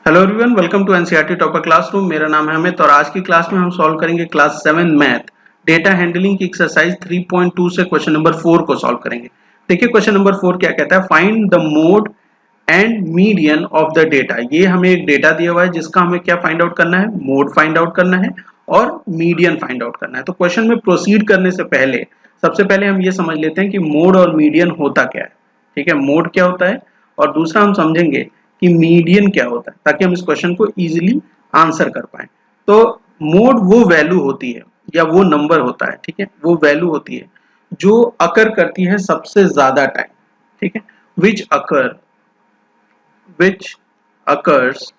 Hello everyone, welcome to NCERT topper classroom. मेरा नाम है अमित और आज की क्लास में हम सॉल्व करेंगे क्लास 7 मैथ डेटा हैंडलिंग की एक्सरसाइज 3.2 से क्वेश्चन नंबर 4 को सॉल्व करेंगे। देखिए क्वेश्चन नंबर 4 क्या कहता है, find the mode and median of the data. ये हमें एक डेटा दिया हुआ है जिसका हमें क्या फाइंड आउट करना है, मोड फाइंड आउट करना है और मीडियन फाइंड आउट करना है। तो क्वेश्चन में प्रोसीड करने से पहले सबसे पहले हम ये समझ लेते हैं कि मोड और मीडियन होता क्या है। ठीक है, मोड क्या होता है और दूसरा हम समझेंगे कि मीडियन क्या होता है ताकि हम इस क्वेश्चन को इजीली आंसर कर पाए। तो मोड वो वैल्यू होती है या वो नंबर होता है, ठीक है, वो वैल्यू होती है जो अकर करती है सबसे ज्यादा टाइम। ठीक है, विच अकर्स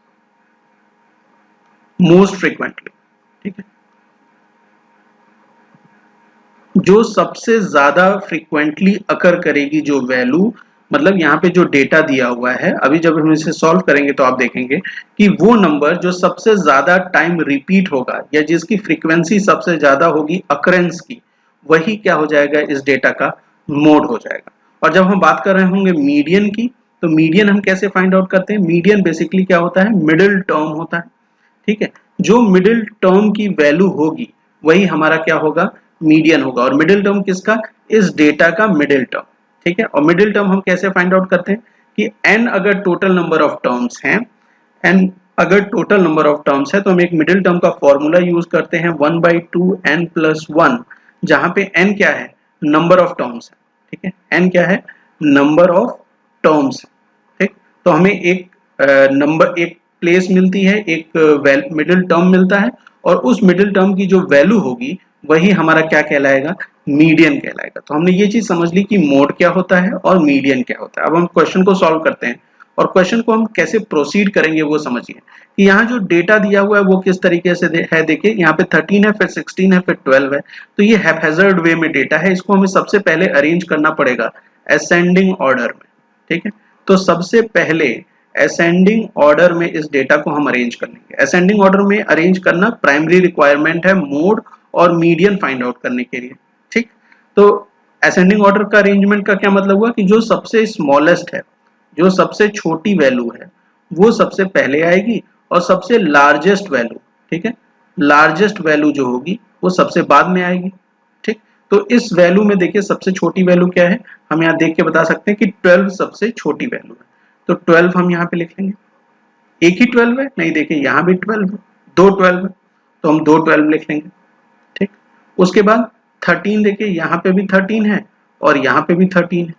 मोस्ट फ्रीक्वेंटली। ठीक है, जो सबसे ज्यादा फ्रीक्वेंटली अकर करेगी जो वैल्यू, मतलब यहाँ पे जो डेटा दिया हुआ है, अभी जब हम इसे सॉल्व करेंगे तो आप देखेंगे कि वो नंबर जो सबसे ज्यादा टाइम रिपीट होगा या जिसकी फ्रीक्वेंसी सबसे ज्यादा होगी अकरेंस की, वही क्या हो जाएगा, इस डेटा का मोड हो जाएगा। और जब हम बात कर रहे होंगे मीडियन की, तो मीडियन हम कैसे फाइंड आउट करते हैं? मीडियन बेसिकली क्या होता है, मिडिल टर्म होता है। ठीक है, जो मिडिल टर्म की वैल्यू होगी वही हमारा क्या होगा, मीडियन होगा। और मिडिल टर्म किसका? इस डेटा का मिडिल टर्म। ठीक है, और मिडिल टर्म हम कैसे फाइंड आउट करते हैं कि n अगर टोटल नंबर ऑफ टर्म्स हैं, n अगर टोटल नंबर ऑफ टर्म्स है तो हम एक मिडिल टर्म का फॉर्मूला यूज करते हैं 1/2n+1, जहां पे n क्या है, नंबर ऑफ टर्म्स है। ठीक है, n क्या है, नंबर ऑफ टर्म्स। ठीक, तो हमें एक नंबर, एक प्लेस मिलती है, एक मिडिल टर्म मिलता है और उस मिडिल टर्म की जो वैल्यू होगी वही हमारा क्या कहलाएगा, मीडियन कहलाएगा। तो हमने ये चीज समझ ली कि मोड क्या होता है और मीडियन क्या होता है। अब हम क्वेश्चन को सॉल्व करते हैं और क्वेश्चन को हम कैसे प्रोसीड करेंगे वो समझिए कि यहाँ जो डेटा दिया हुआ है वो किस तरीके से है। देखिए यहाँ पे 13 है, फिर 16 है, फिर 12 है। तो ये हैप्पैज़ार्ड वे में डेटा है, इसको हमें सबसे पहले अरेंज करना पड़ेगा असेंडिंग ऑर्डर में। ठीक है, तो सबसे पहले असेंडिंग ऑर्डर में इस डेटा को हम अरेंज कर लेंगे। असेंडिंग ऑर्डर में अरेंज करना प्राइमरी रिक्वायरमेंट है मोड और मीडियन फाइंड आउट करने के लिए। ठीक, तो असेंडिंग ऑर्डर का अरेंजमेंट का क्या मतलब हुआ कि जो सबसे स्मॉलेस्ट है, जो सबसे छोटी वैल्यू है, वो सबसे पहले आएगी और सबसे लार्जेस्ट वैल्यू, ठीक है, लार्जेस्ट वैल्यू जो होगी वो सबसे बाद में आएगी। ठीक, तो इस वैल्यू में देखिए सबसे छोटी वैल्यू क्या है, हम यहाँ देख के बता सकते हैं कि 12 सबसे छोटी वैल्यू है। तो 12 हम यहाँ पे लिख लेंगे। एक ही 12 है? नहीं, देखिए यहाँ भी 12 है, दो 12 है, तो हम दो 12 लिख लेंगे। ठीक, उसके बाद 13, देखिए यहाँ पे भी 13 है और यहाँ पे भी 13 है,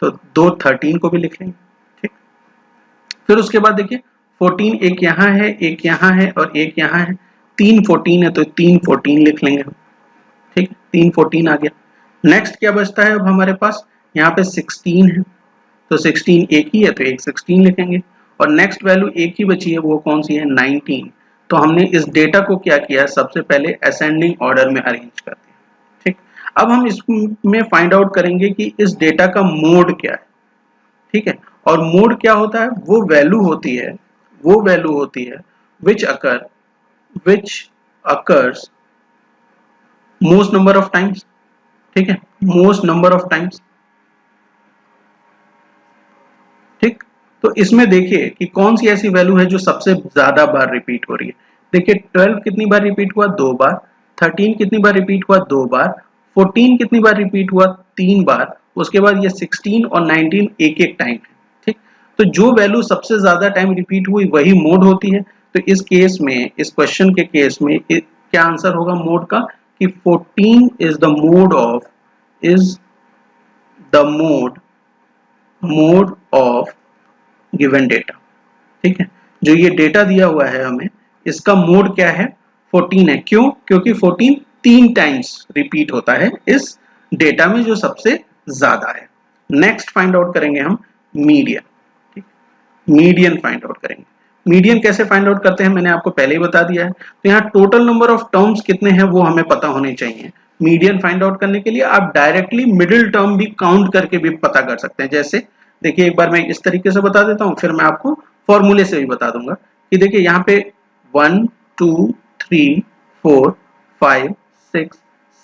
तो दो 13 को भी लिख लेंगे। ठीक, फिर उसके बाद देखिए 14, एक यहाँ है, एक यहाँ है और एक यहाँ है, तीन 14 है तो तीन 14 लिख लेंगे हम। ठीक, तीन 14 आ गया। नेक्स्ट क्या बचता है अब हमारे पास, यहाँ पे 16 है तो 16 एक ही है तो एक 16 लिखेंगे। और नेक्स्ट वैल्यू एक ही बची है, वो कौन सी है, 19। तो हमने इस डेटा को क्या किया, सबसे पहले असेंडिंग ऑर्डर में अरेंज कर दिया। ठीक, अब हम इसमें फाइंड आउट करेंगे कि इस डेटा का मोड क्या है। ठीक है, और मोड क्या होता है, वो वैल्यू होती है, वो वैल्यू होती है which occurs most number of times. ठीक है, मोस्ट नंबर ऑफ टाइम्स। ठीक, तो इसमें देखिए कि कौन सी ऐसी वैल्यू है जो सबसे ज्यादा बार रिपीट हो रही है। देखिए 12 कितनी बार रिपीट हुआ, दो बार। 13 कितनी बार रिपीट हुआ, दो बार। 14 कितनी बार रिपीट हुआ, तीन बार। उसके बाद ये 16 और 19 एक एक टाइम है। ठीक, तो जो वैल्यू सबसे ज्यादा टाइम रिपीट हुई वही मोड होती है। तो इस केस में, इस क्वेश्चन के केस में क्या आंसर होगा मोड का, कि 14 is the mode of, is the mode of given data. ठीक है, जो ये डेटा दिया हुआ है हमें, इसका मोड क्या है, 14 है। क्यों? क्योंकि 14 तीन टाइम्स रिपीट होता है इस डेटा में जो सबसे ज्यादा है। नेक्स्ट फाइंड आउट करेंगे हम मीडियन। ठीक, मीडियन फाइंड आउट करेंगे। मीडियन कैसे फाइंड आउट करते हैं मैंने आपको पहले ही बता दिया है। तो यहाँ टोटल नंबर ऑफ टर्म्स कितने हैं वो हमें पता होने चाहिए। मीडियन फाइंड आउट करने के लिए आप डायरेक्टली मिडिल टर्म भी काउंट करके भी पता कर सकते हैं। जैसे देखिए एक बार मैं इस तरीके से बता देता हूँ, फिर मैं आपको फॉर्मूले से भी बता दूंगा कि देखिए यहाँ पे 1 2 3 4 5 6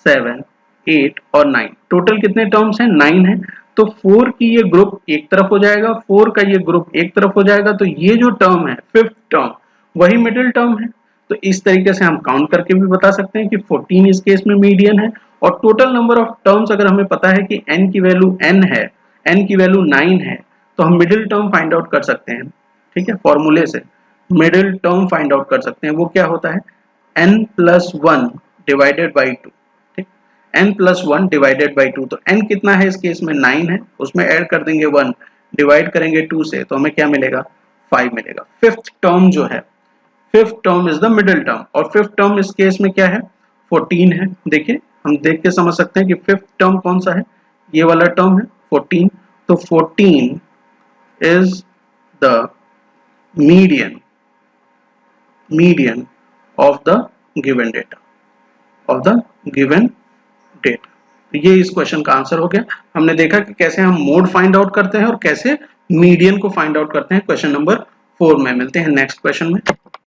7 8 और 9, टोटल कितने टर्म्स हैं, 9 है। तो 4 की ये ग्रुप एक तरफ हो जाएगा, 4 का ये ग्रुप एक तरफ हो जाएगा, तो ये जो टर्म है फिफ्थ टर्म वही मिडिल टर्म है। तो इस तरीके से हम काउंट करके भी बता सकते हैं कि 14 इस केस में मीडियन है। और टोटल नंबर ऑफ टर्म्स अगर हमें पता है कि n की वैल्यू n है, n की वैल्यू 9 है, तो हम मिडिल टर्म फाइंड आउट कर सकते हैं। ठीक है, फॉर्मूले से मिडिल टर्म फाइंड आउट कर सकते हैं। वो क्या होता है, n प्लस 1 डिवाइडेड बाई 2। ठीक, n प्लस 1 डिवाइडेड बाई 2। तो n कितना है इस केस में, 9 है, उसमें ऐड कर देंगे 1, डिवाइड करेंगे 2 से, तो हमें क्या मिलेगा, 5 मिलेगा। फिफ्थ टर्म जो है, fifth term is the middle term, और फिफ्थ टर्म इस केस में क्या है, 14 है। देखिए हम देख के समझ सकते हैं कि फिफ्थ टर्म कौन सा है, ये वाला टर्म है 14। तो 14 is the median of the given data, of the given data. ये इस क्वेश्चन का आंसर हो गया। हमने देखा कि कैसे हम मोड फाइंड आउट करते हैं और कैसे मीडियन को फाइंड आउट करते हैं। क्वेश्चन नंबर 4 में मिलते हैं नेक्स्ट क्वेश्चन में।